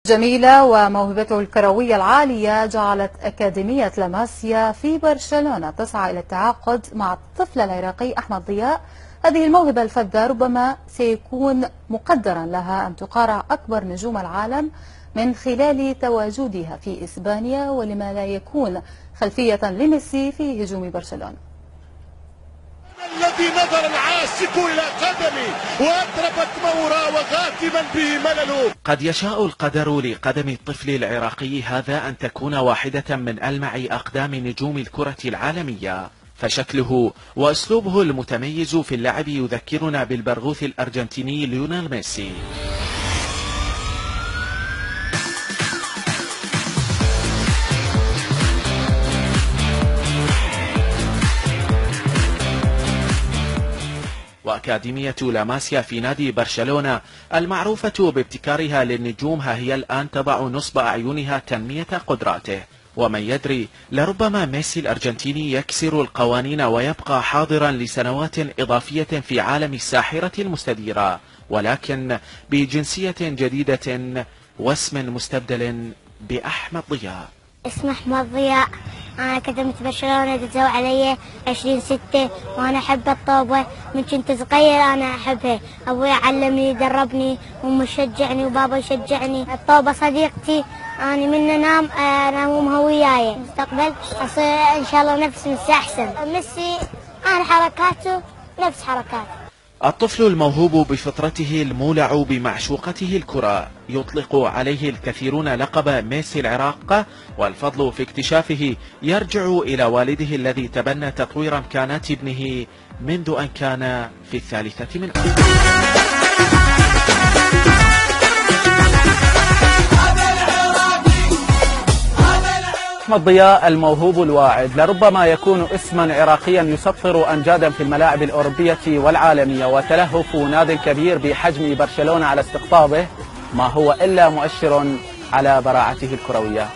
جميلة وموهبته الكروية العالية جعلت أكاديمية لاماسيا في برشلونة تسعى إلى التعاقد مع الطفل العراقي أحمد ضياء. هذه الموهبة الفذة ربما سيكون مقدرا لها أن تقارع أكبر نجوم العالم من خلال تواجدها في إسبانيا، ولما لا يكون خلفية لميسي في هجوم برشلونة. الذي نظر العاشق إلى قدمي وأطربت مورا وغاتما به ملل. قد يشاء القدر لقدم الطفل العراقي هذا أن تكون واحدة من ألمع أقدام نجوم الكرة العالمية، فشكله وأسلوبه المتميز في اللعب يذكرنا بالبرغوث الأرجنتيني ليونيل ميسي. وأكاديمية لاماسيا في نادي برشلونة المعروفة بابتكارها للنجوم ها هي الآن تضع نصب أعينها تنمية قدراته، ومن يدري لربما ميسي الأرجنتيني يكسر القوانين ويبقى حاضرا لسنوات إضافية في عالم الساحرة المستديرة، ولكن بجنسية جديدة واسم مستبدل بأحمد ضياء. اسمي أحمد ضياء، أنا أكاديمية برشلونة دزوا علي 20/6 وأنا أحب الطوبة من كنت صغير، أنا أحبها. أبوي علمني دربني وأمي شجعني وبابا يشجعني. الطوبة صديقتي، أنا من أنام وياي مستقبل أصير إن شاء الله نفس ميسي أحسن. ميسي أنا حركاته نفس حركاته. الطفل الموهوب بفطرته المولع بمعشوقته الكرة يطلق عليه الكثيرون لقب ميسي العراق، والفضل في اكتشافه يرجع إلى والده الذي تبنى تطوير إمكانات ابنه منذ أن كان في 3 من عمره. أحمد ضياء الموهوب الواعد لربما يكون اسما عراقيا يسطر أمجادا في الملاعب الأوروبية والعالمية، وتلهف نادي كبير بحجم برشلونة على استقطابه ما هو إلا مؤشر على براعته الكروية.